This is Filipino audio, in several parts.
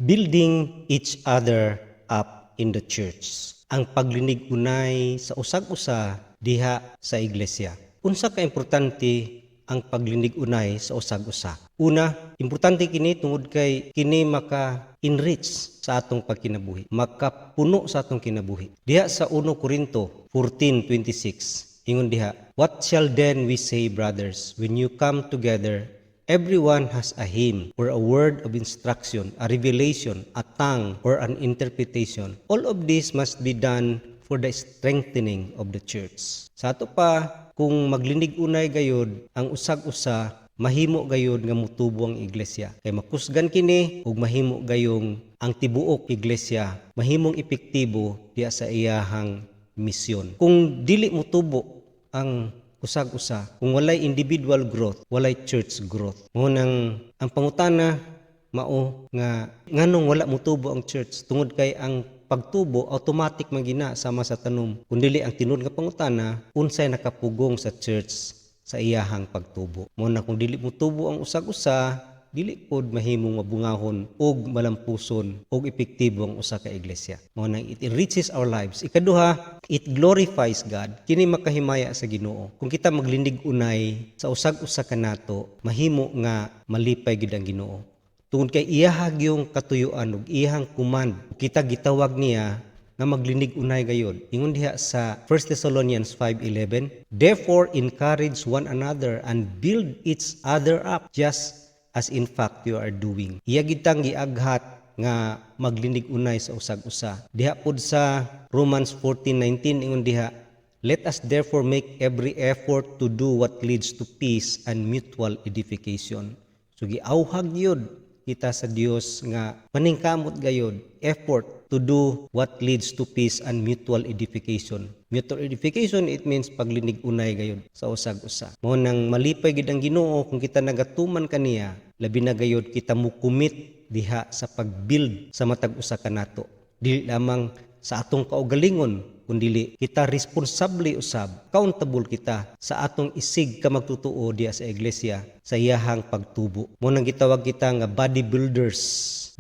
building each other up in the church. Ang paglinig unay sa usag-usa diha sa iglesia. Unsa ka importante ang paglinig unay sa usag-usa? Una, importante kini tungod kay kini maka-enrich sa atong pagkinabuhi, makapuno sa atong kinabuhi. Diha sa 1 Corinto 14:26, ingon diha, "What shall then we say, brothers, when you come together? Everyone has a hymn or a word of instruction, a revelation, a tongue, or an interpretation. All of this must be done for the strengthening of the church." Sa ato pa, kung maglinig unay gayod, ang usag-usa, mahimo gayod nga mutubo ang iglesia. Kay makusgan kini ug mahimo gayong ang tibuok iglesia, mahimong epektibo diya sa iyahang misyon. Kung dili mutubo ang usag-usa, kung walay individual growth, walay church growth. Ngunang ang pangutana mao nga nganong wala mutubo ang church, tungod kay ang pagtubo automatic man gina sama sa tanom. Kun dili ang tinud nga pangutana, unsay nakapugong sa church sa iyahang pagtubo. Muna kung dili mutubo ang usag-usa, dili pod mahimong mabungahon og malampuson og epektibo ang usa ka iglesia. Mao nang it enriches our lives. Ikaduha, it glorifies God. Kini makahimaya sa Ginoo. Kung kita maglinig unay sa usag-usa kanato, mahimo nga malipay gid ang Ginoo. Tungod kay iyahag yung katuyuan ug iyahang command, kita gitawag niya nga maglinig unay gayod. Ingon diha sa 1 Thessalonians 5:11, "Therefore encourage one another and build each other up, just as in fact you are doing." Iya gitang giaghat nga maglinig unay sa usag-usa. Diha pod sa Romans 14:19 ingon diha, "Let us therefore make every effort to do what leads to peace and mutual edification." So giauhag yun kita sa Dios nga maningkamot gayod, effort to do what leads to peace and mutual edification. Mutual edification, it means paglinig unay gayod sa usag-usa. Mao nang malipay gid ang Ginoo kung kita nagatuman kaniya, labi na gayod kita mukumit diha sa pagbuild sa matag usa kanato. Dili lamang sa atong kaugalingon, kundi kita responsable usab, accountable kita sa atong isig ka magtutuo diha sa iglesia sa iyahang pagtubo. Mo nang gitawag kita nga bodybuilders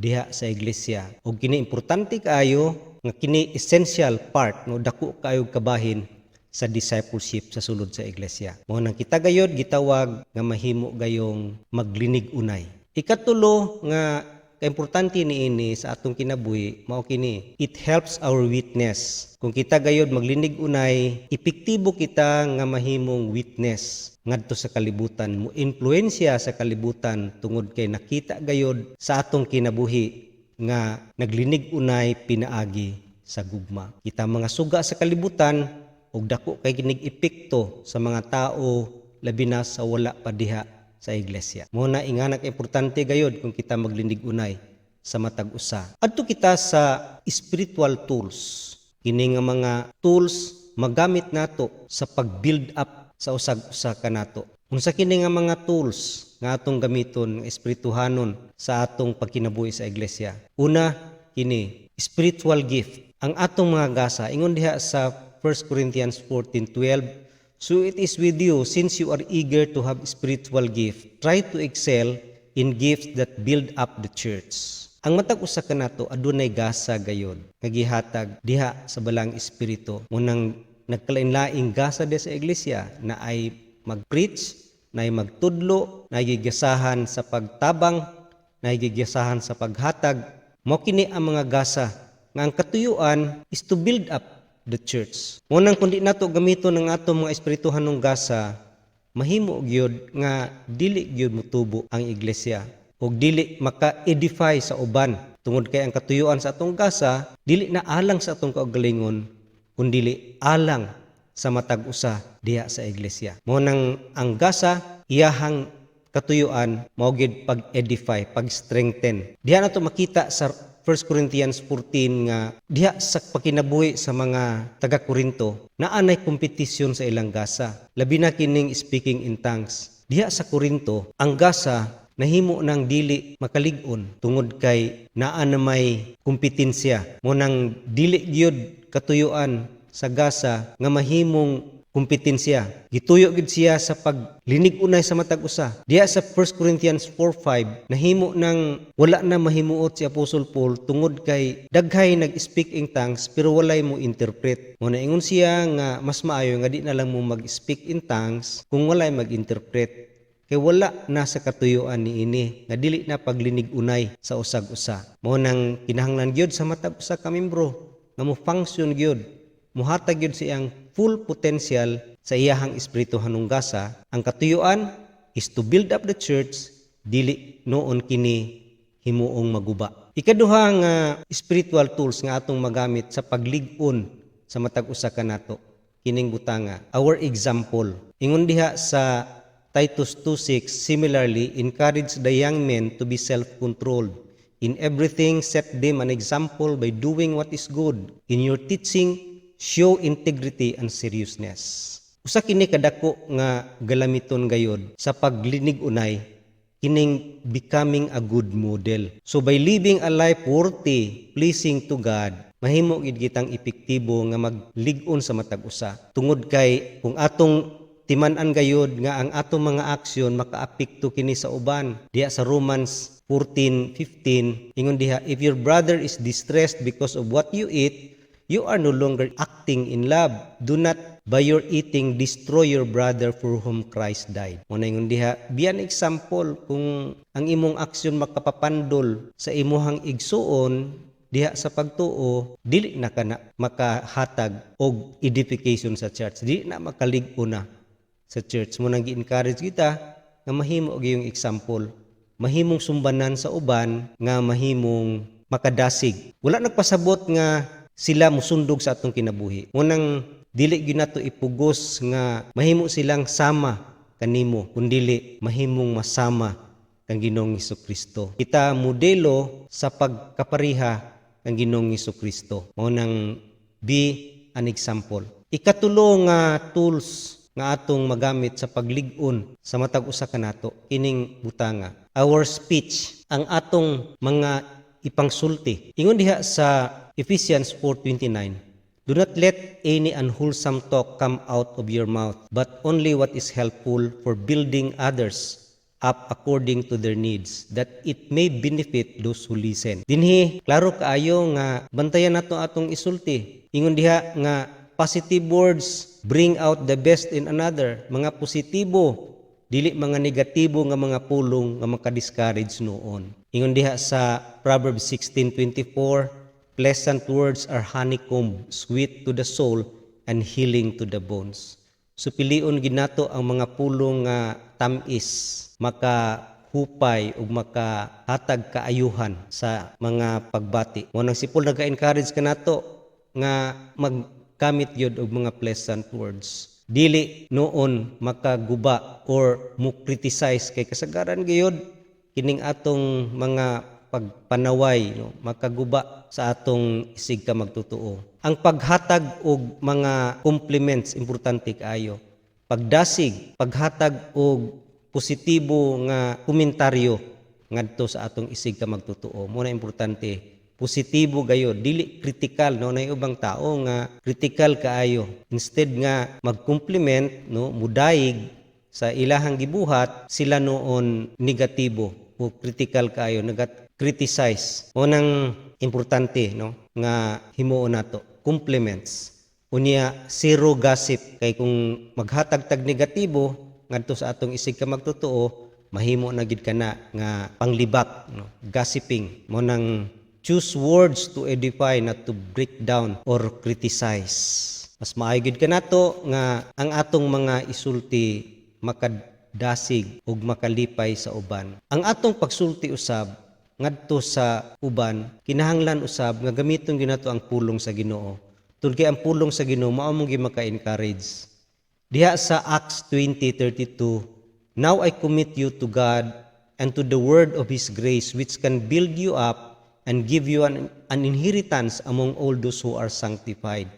diha sa iglesia. Og kini importante kaayo nga kini essential part no dako kaayo kabahin sa discipleship sa sulod sa iglesia. Mo nang kita gayod gitawag nga mahimo gayong maglinig unay. Ikatulo nga importante niini sa atong kinabuhi mao kini, it helps our witness. Kung kita gayod maglinig unay, epektibo kita nga mahimong witness ngadto sa kalibutan, mo influensya sa kalibutan tungod kay nakita gayod sa atong kinabuhi nga naglinig unay pinaagi sa gugma. Kita mga suga sa kalibutan ug dako kay kinig epekto sa mga tao labi na sa wala pa diha sa iglesia. Muna inganak importante gayod kung kita maglinig unay sa matag usa. Adto kita sa spiritual tools. Kini nga mga tools magamit nato sa pag-build up sa usag-usa kanato. Unsa kini nga mga tools nga atong gamiton, espirituhanon sa atong pagkinabuhi sa iglesia? Una, kini spiritual gift. Ang atong mga gasa ingon diha sa 1 Corinthians 14:12, "So it is with you, since you are eager to have spiritual gift, try to excel in gifts that build up the church." Ang matag usa kanato adunay gasa gayod nga gihatag diha sa balang espiritu. Munang nagkalain-laing gasa diha sa iglesia na ay mag-preach, na ay magtudlo, na ay gigasahan sa pagtabang, na ay gigasahan sa paghatag. Mao kini ang mga gasa nga ang katuyuan is to build up the church. Munang kundi nato gamiton ang atong mga espirituhanong gasa, mahimo gyud nga dili gyud mutubo ang iglesia ug dili maka-edify sa uban. Tungod kay ang katuyuan sa atong gasa dili na alang sa atong kaugalingon kundi alang sa matag usa diha sa iglesia. Mao nang ang gasa iyahang katuyuan mao gyud pag-edify, pag-strengthen. Diha nato makita sa 1 Corinthians 14 nga diha sa pakinabuhi sa mga taga-Korinto naanay kompetisyon sa ilang gasa. Labi na kining speaking in tongues. Diha sa Korinto, ang gasa nahimo nang dili makalig-on tungod kay naa na may kompetensya. Mo nang dili gyud katuyuan sa gasa nga mahimong kompetensya. Gituyo gid siya sa paglinig unay sa matag usa. Diya sa 1 Corinthians 4:5 nahimo nang wala na mahimuot si Apostle Paul tungod kay daghay nag-speak in tongues pero walay mo interpret. Mo naingon siya nga mas maayo nga di na lang mo mag-speak in tongues kung walay mag-interpret. Kay wala na sa katuyuan niini nga dili na paglinig unay sa usag-usa. Mao nang kinahanglan gyud sa matag usa ka membro nga mo function gyud, muhatag gyud siyang full potential sa iyahang espiritu hanunggasa. Ang katuyuan is to build up the church, dili noon kini himuong maguba. Ikaduha nga spiritual tools nga atong magamit sa paglig-on sa matag usa kanato kining butanga, our example. Ingon diha sa Titus 2:6, similarly, encourage the young men to be self-controlled. In everything, set them an example by doing what is good. In your teaching, show integrity and seriousness. Usa kini kadako nga galamiton gayod sa paglinig unay, kining becoming a good model. So by living a life worthy, pleasing to God, mahimo gid kitang epektibo nga maglig-on sa matag usa. Tungod kay kung atong timan-an gayod nga ang atong mga aksyon makaapekto kini sa uban. Diya sa Romans 14:15 ingon diha, if your brother is distressed because of what you eat, you are no longer acting in love. Do not by your eating destroy your brother for whom Christ died. Muna ingon diha, be an example kung ang imong aksyon makapapandol sa imuhang igsuon diha sa pagtuo, dili na kana makahatag og edification sa church, dili na makalig-o na sa church. Mo nang gi-encourage kita nga mahimo og iyong example, mahimong sumbanan sa uban nga mahimong makadasig. Wala nagpasabot nga sila musundog sa atong kinabuhi. Mo nang dili gyud nato ipugos nga mahimo silang sama kanimo, kundili mahimong masama kang Ginoong Hesukristo. Kita modelo sa pagkapariha kang Ginoong Hesukristo. Mo nang be an example. Ikatulo nga tools nga atong magamit sa paglig-on sa matag usa kanato kining butanga, our speech, ang atong mga ipangsulti. Ingon diha sa Ephesians 4:29, do not let any unwholesome talk come out of your mouth, but only what is helpful for building others up according to their needs, that it may benefit those who listen. Dinhi klaro kaayo nga bantayan nato atong isulti. Ingon diha nga positive words bring out the best in another. Mga positibo, dili mga negatibo nga mga pulong nga maka-discourage noon. Ingon diha sa Proverbs 16:24, pleasant words are honeycomb, sweet to the soul and healing to the bones. So pilion ginato ang mga pulong nga tamis, makahupay ug makahatag kaayuhan sa mga pagbati. Mo nang si Paul nag-encourage kanato nga magkamit gyud og mga pleasant words. Dili noon makaguba or mo criticize kay kasagaran gayud kining atong mga pagpanaway, no, makaguba sa atong isig ka magtutuo. Ang paghatag og mga compliments importante kaayo. Pagdasig, paghatag og positibo nga komentaryo ngadto sa atong isig ka magtutuo. Mo na importante, positibo gayud, dili critical, no, nay ubang tao nga critical kaayo. Instead nga mag-compliment, no, mudayig sa ilahang gibuhat, sila noon negatibo o critical kaayo, criticize. O nang importante, no, nga himuon nato, compliments. Unya zero gossip, kay kung maghatag tag negatibo ngadto sa atong isig ka magtutuo, mahimo na gid kana nga panglibak, no, gossiping. Mo nang choose words to edify, not to break down or criticize. Mas maayo gid kanato nga ang atong mga isulti makadasig ug makalipay sa uban. Ang atong pagsulti usab ngadto sa uban, kinahanglan usab nga gamiton ginato ang pulong sa Ginoo. Tungod kay ang pulong sa Ginoo mao mong maka-encourage. Diha sa Acts 20:32, now I commit you to God and to the word of His grace, which can build you up and give you an inheritance among all those who are sanctified.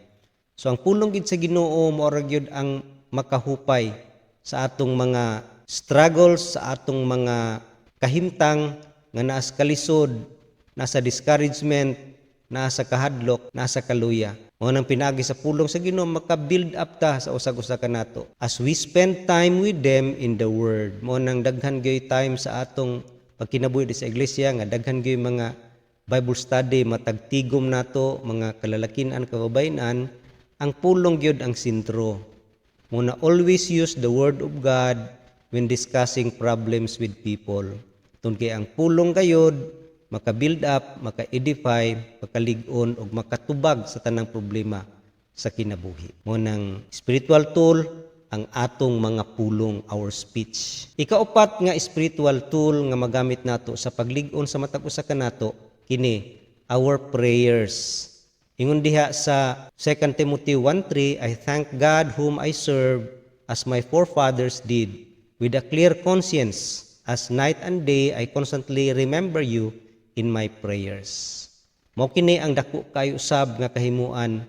So ang pulong gid sa Ginoo mao ra gyud ang makahupay sa atong mga struggles, sa atong mga kahimtang nga naa sa kalisod, nasa discouragement, nasa kahadlok, nasa kaluya. Mao nang pinaagi sa pulong sa Ginoo maka-build up ta sa usag-usa kanato. As we spend time with them in the word, mao nang daghan gyud time sa atong pagkinabuhi sa iglesia nga daghan gyud mga Bible study matag tigom nato mga kalalakinan kababayen-an, ang pulong gyud ang sentro. Muna always use the word of God when discussing problems with people. Tun kay ang pulong gayud maka-build up, maka-edify, makalig-on ug makatubag sa tanang problema sa kinabuhi. Mo nang spiritual tool ang atong mga pulong, our speech. Ikaupat nga spiritual tool nga magamit nato sa paglig-on sa matag usa kanato kini our prayers. Ingon diha sa 2 Timothy 1:3, I thank God whom I serve as my forefathers did, with a clear conscience, as night and day I constantly remember you in my prayers. Mao kini ang dako kayo usab nga kahimuan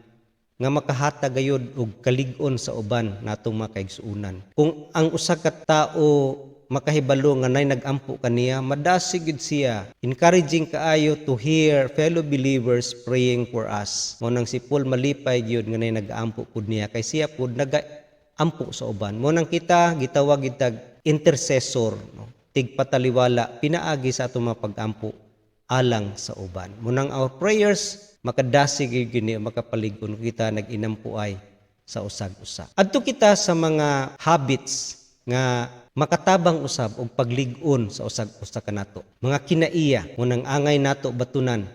nga makahatag gayud og kalig-on sa uban natong mga kaigsuonan. Kung ang usa ka tawo makahibalo nga nay nagampo kaniya, madasig gid siya. Encouraging kaayo to hear fellow believers praying for us. Mo nang si Paul malipay gyud nga nay nagampo pud niya kay siya pud nagaampo sa uban. Mo nang kita gitawag gitag intercessor, no? Tigpataliwala pinaagi sa atong mga pag-ampo alang sa uban. Munang our prayers makadasig gini makapalig-on kita nag-inampuay sa usag-usa. Adto kita sa mga habits nga makatabang usab og paglig-on sa usag-usa kanato. Mga kinaiya munang angay nato batunan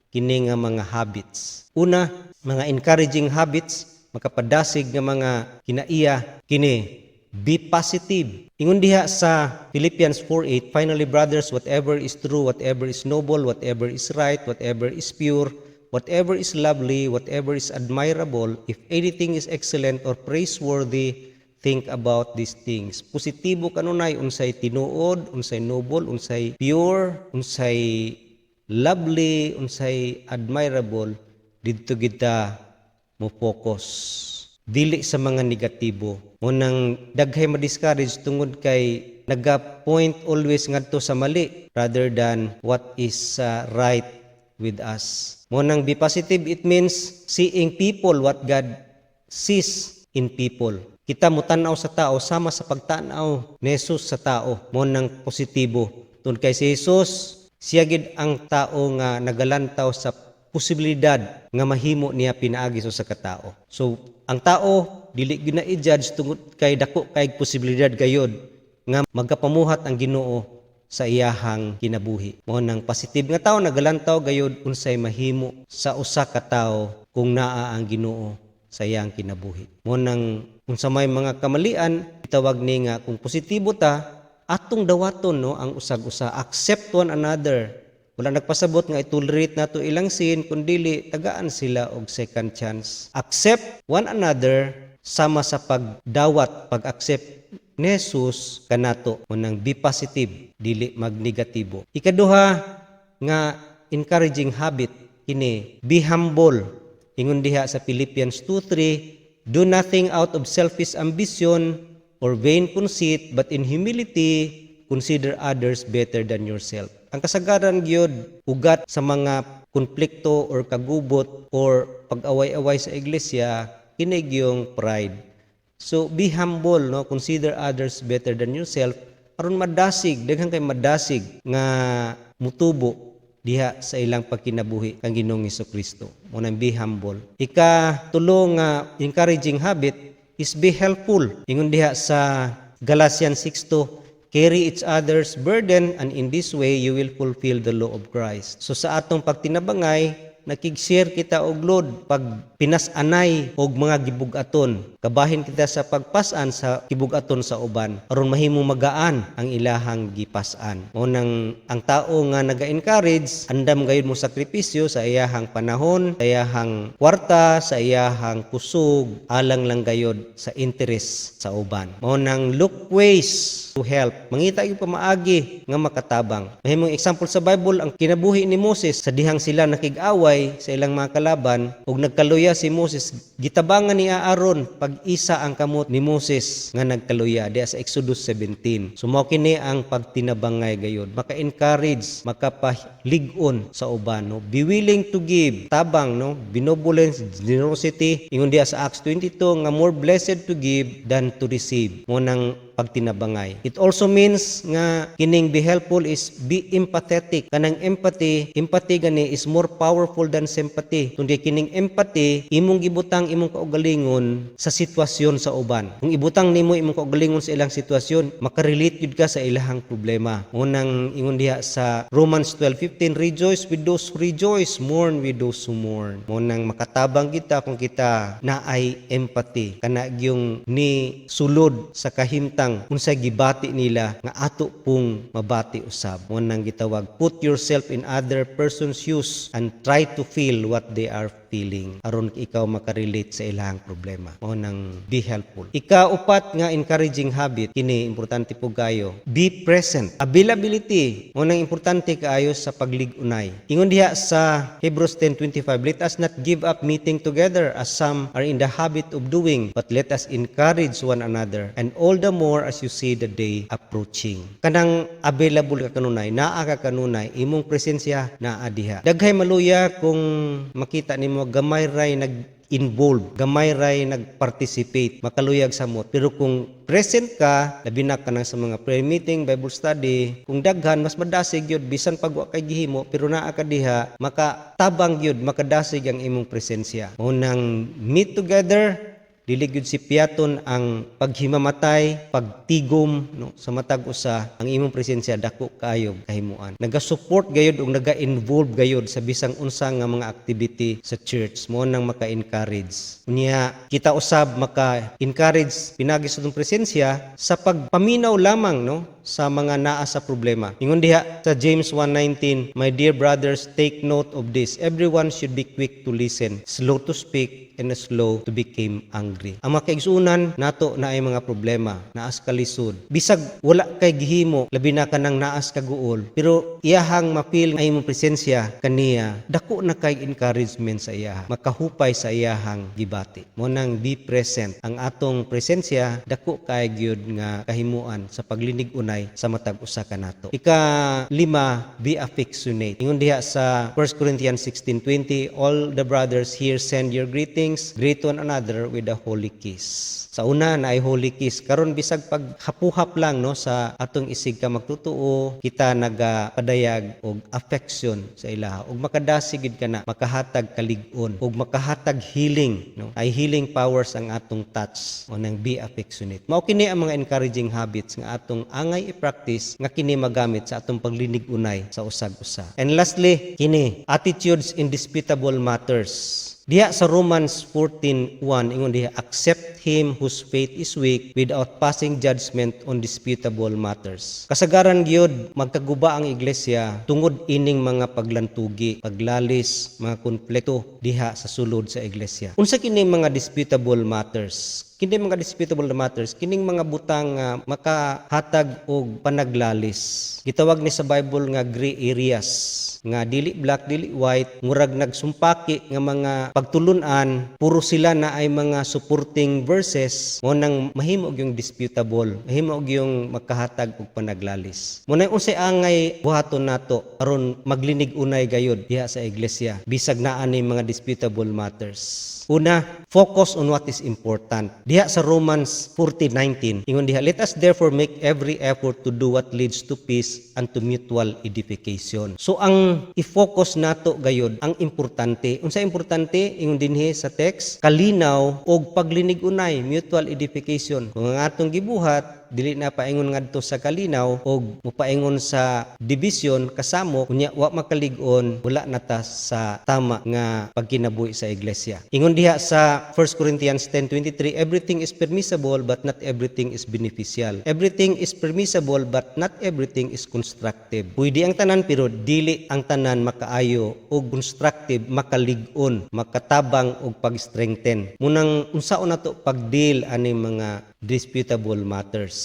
kini nga mga habits. Una, mga encouraging habits makapadasig nga mga kinaiya kini be positive. Ingon diha sa Philippians 4:8, finally brothers, whatever is true, whatever is noble, whatever is right, whatever is pure, whatever is lovely, whatever is admirable, if anything is excellent or praiseworthy, think about these things. Positibo kanunay unsay tinuod, unsay noble, unsay pure, unsay lovely, unsay admirable, didto kita mo focus. Dili sa mga negatibo. Munang daghay ma-discourage tungod kay naga-point always ngadto sa mali rather than what is right with us. Munang be positive, it means seeing people what God sees in people. Kita mutanaw sa tao sama sa pagtanaw ni Jesus sa tao. Munang positibo. Tungod kay si Jesus, siya gid ang tao nga nagalantaw sa posibilidad nga mahimo niya pinaagi sa katao. So ang tao dili gyud na i-judge tungod kay dako kay posibilidad gayud nga magapamuhat ang Ginoo sa iyahang kinabuhi. Mao nang positive nga tao nagalantaw gayud unsay mahimo sa usa ka tawo kung naa ang Ginoo sa iyang kinabuhi. Mao nang unsa may mga kamalian itawag ni nga kung positibo ta atong dawaton no ang usag-usa, accept one another. Wala nagpasabot nga itolerate nato ilang sin kundili tagaan sila og second chance. Accept one another sama sa pagdawat, pag-accept ni Jesus kanato unang be positive dili magnegatibo. Ikaduha nga encouraging habit kini be humble. Ingon diha sa Philippians 2:3, do nothing out of selfish ambition or vain conceit, but in humility consider others better than yourself. Ang kasagaran gyud ugat sa mga konflikto or kagubot or pag-away-away sa iglesia kini gyung pride. So be humble, no, consider others better than yourself aron madasig daghang kay madasig nga mutubo diha sa ilang pagkinabuhi kang Ginoong Hesukristo. Mo nang be humble. Ika-tulo nga encouraging habit is be helpful. Ingon diha sa Galatians 6:2, carry each other's burden, and in this way you will fulfill the law of Christ. So sa atong pagtinabangay, nakig-share kita og load pag pinas-anay og mga gibug-aton. Kabahin kita sa pagpas-an sa gibug-aton sa uban aron mahimong magaan ang ilahang gipas-an. Mao nang ang tao nga naga-encourage andam gayud mo sakripisyo sa iyahang panahon, sa iyahang kwarta, sa iyahang kusog, alang lang gayud sa interes sa uban. Mao nang look ways to help. Mangita gyud pamaagi nga makatabang. Mahimong example sa Bible ang kinabuhi ni Moses sa dihang sila nakig-away nag-away sa ilang mga kalaban ug nagkaluya si Moses, gitabangan ni Aaron pag isa ang kamot ni Moses nga nagkaluya diha sa Exodus 17. So mao kini ang pagtinabangay gayud, maka-encourage, makapalig-on sa uban, no? Be willing to give, tabang, no? Benevolence, generosity, ingon diha sa Acts 22 nga more blessed to give than to receive, mo nang pagtinabangay. It also means nga kining be helpful is be empathetic. Kanang empathy gani is more powerful than sympathy. Kundi kining empathy imong gibutang imong kaugalingon sa sitwasyon sa uban. Kung ibutang nimo imong kaugalingon sa ilang sitwasyon, makarelate jud ka sa ilahang problema. Unang ingon diha sa Romans 12:15, rejoice with those who rejoice, mourn with those who mourn. Unang makatabang kita kung kita naay empathy kana gyung ni sulod sa kahimtang unsay gibati nila nga ato pong mabati usab. Mo nang gitawag, put yourself in other person's shoes and try to feel what they are feeling aron ikaw makarelate sa ilang problema. Mo nang be helpful. Ikaupat nga encouraging habit, kini importante po kayo, be present. Availability mo nang importante kaayo sa paglig-unay. Ingon diha sa Hebrews 10:25, let us not give up meeting together as some are in the habit of doing, but let us encourage one another, and all the more as you see the day approaching. Kanang available ka kanunay, naa ka kanunay, imong presensya naa diha. Daghay maluya kung makita nimo gamay ray nag-involve, gamay ray nag-participate, makaluyag sa mot. Pero kung present ka, labi na ka na sa mga prayer meeting, Bible study, kung daghan, mas madasig yun, bisan pag wa kay gihimo, pero naa ka diha, makatabang yun, makadasig ang imong presensya. Unang meet together, dili gyud si piaton ang paghimamatay, pagtigom, no, sa matag usa, ang imong presensya dako kaayo kahimuan. Naga-support gayud ug naga-involve gayud sa bisang unsa nga mga activity sa church, mo nang maka-encourage. Unya kita usab maka-encourage pinagi sa atong presensya sa pagpaminaw lamang, no, sa mga naa sa problema. Ingon diha sa James 1:19, my dear brothers, take note of this, everyone should be quick to listen, slow to speak, and slow to become angry. Ang mga kaigsunan nato na ay mga problema, naas ka lisod. Bisag wala kay gihimo, labi na kanang naas ka guol, pero iyahang mapil ay imong presensya kaniya, dako na kay encouragement sa iya, makahupay sa iyahang gibati. Mo nang be present. Ang atong presensya dako kay gyud nga kahimuan sa paglinig-unay sa matag usa ka nato. Ika-lima, be affectionate. Ingon diha sa 1 Corinthians 16:20, all the brothers here send your greetings, greet one another with a holy kiss. Sa una na ay holy kiss, karon bisag paghapuhap lang, no, sa atong isig ka magtutuo, kita nagapadayag og affection sa ilaha ug makadasigid ka na, makahatag kalig-on ug makahatag healing, no, ay healing powers ang atong touch o nang be affectionate. Mao kini ang mga encouraging habits nga atong angay i-practice nga kini magamit sa atong paglinig-unay sa usag-usa. And lastly, kini attitudes in disputable matters. Diha sa Romans 14:1 ingon diha, accept him whose faith is weak without passing judgment on disputable matters. Kasagaran gyud magkaguba ang iglesia tungod ining mga paglantugi, paglalis, mga konflikto diha sa sulod sa iglesia. Unsa kini mga disputable matters? Kini mga disputable matters, kining mga butang nga makahatag og panaglalis. Gitawag ni sa Bible nga gray areas, nga dili black, dili white, murag nagsumpaki nga mga pagtulunan, puro sila na ay mga supporting verses, mo nang mahimo og yung disputable, mahimo og yung makahatag og panaglalis. Mo nang unsay angay buhaton nato aron maglinig unay gayud diha sa iglesia bisag naa ni mga disputable matters. Una, focus on what is important. Diha sa Romans 14:19, ingon diha, let us therefore make every effort to do what leads to peace and to mutual edification. So ang i-focus nato gayud ang importante. Unsa importante? Ingon dinhi sa text, kalinaw og paglinig-unay, mutual edification. Kung ang atong gibuhat dili na paingon ngadto sa kalinaw og mopaingon sa division kasamo, unya wa makalig-on, wala na ta sa tama nga pagkinabuhi sa iglesia. Ingon diha sa 1 Corinthians 10:23, everything is permissible but not everything is beneficial. Everything is permissible but not everything is constructive. Pwede ang tanan pero dili ang tanan makaayo og constructive, makalig-on, makatabang og pag-strengthen. Munang unsaon nato pag-deal ani mga disputable matters.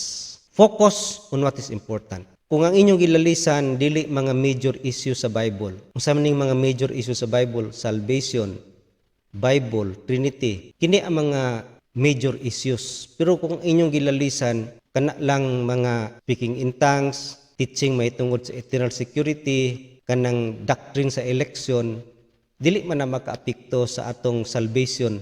Focus on what is important. Kung ang inyong gilalisan dili mga major issue sa Bible. Unsa man ning mga major issue sa Bible? Salvation, Bible, Trinity. Kini ang mga major issues. Pero kung inyong gilalisan kana lang mga speaking in tongues, teaching may tungod sa eternal security, kanang doctrine sa election, dili man na makaapekto sa atong salvation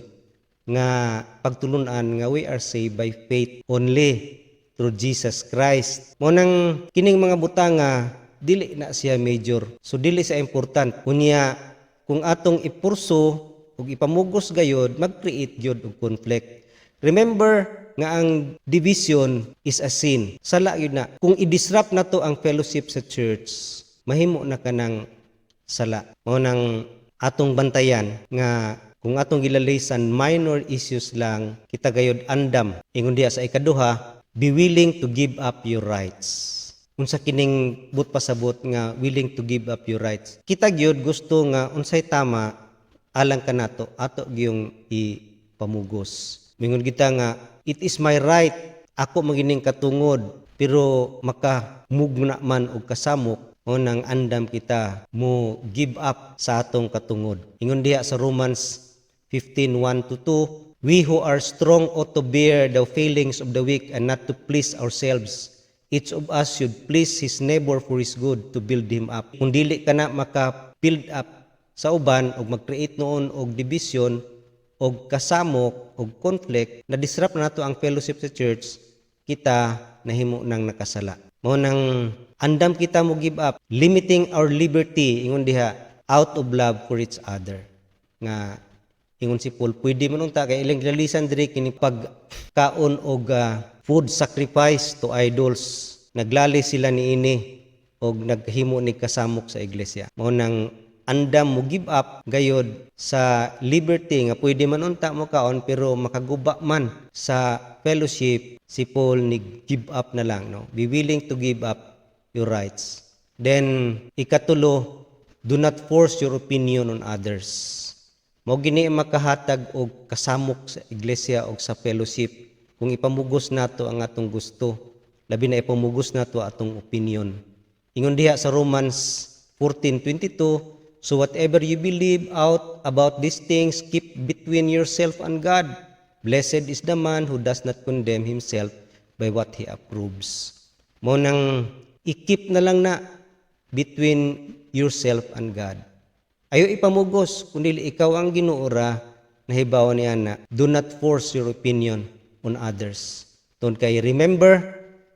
nga pagtulunan nga we are saved by faith only through Jesus Christ. Mo nang kining mga butanga dili na siya major. So dili siya important. Unya kung atong ipurso ug ipamugos gayod, mag-create gyud og conflict. Remember nga ang division is a sin. Sala yun na. Kung i-disrupt na to ang fellowship sa church, mahimo na kanang sala. Mao nang atong bantayan nga kung atong gilalisan minor issues lang, kita gayod andam. Ingon diha sa ikaduha, be willing to give up your rights. Unsa kining but pasabot nga willing to give up your rights. Kita gyud gusto nga unsay tama alang kanato ato gyung ipamugos. Mingon kita nga it is my right ako magining katungod pero makamugna man og kasamok o nang andam kita mo give up sa atong katungod. Ingon diha sa Romans 15:1-2, we who are strong ought to bear the failings of the weak and not to please ourselves. Each of us should please his neighbor for his good to build him up. Kung dili ka na maka-build up sa uban o mag-create noon og division o kasamok o conflict, na-disrupt na nato ang fellowship sa church, kita nahimo nang nakasala. Mao nang andam kita mo give up, limiting our liberty, ingon diha, out of love for each other. Nga ingon si Paul, pwede man unta kay ilang lalisan diri kini pagkaon og food sacrifice to idols. Naglali sila niini og naghimo ni kasamok sa iglesia. Mao nang andam mo give up gayod sa liberty nga pwede man unta mo kaon pero makaguba man sa fellowship. Si Paul ni give up na lang, no? Be willing to give up your rights. Then ikatulo, do not force your opinion on others. Mao gini makahatag og kasamok sa iglesia og sa fellowship kung ipamugos nato ang atong gusto, labi na ipamugos nato atong opinion. Ingon diha sa Romans 14:22, so whatever you believe out about these things, keep between yourself and God. Blessed is the man who does not condemn himself by what he approves. Mao nang i-keep na lang na between yourself and God. Ayo ipamugos, kundi ikaw ang ginuora, nahibaw niya na, do not force your opinion on others. Don kay remember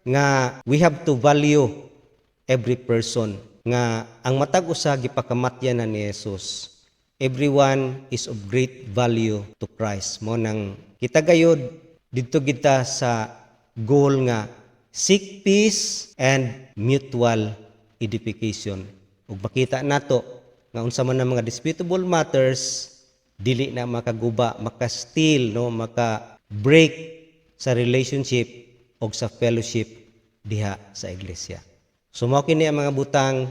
nga we have to value every person. Nga ang matag usa gipakamatyan na ni Jesus. Everyone is of great value to Christ. Mo nang kita gayod didto kita sa goal nga seek peace and mutual edification. Ug makita nato nga unsa man ang mga disputable matters dili na makaguba, maka-steal, no, maka-break sa relationship o sa fellowship diha sa iglesia. So mao kini ang mga butang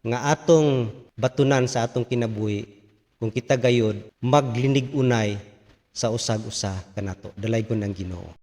nga atong batunan sa atong kinabuhi kung kita gayod maglinig unay sa usag-usa kanato. Dalaygon ang Ginoo.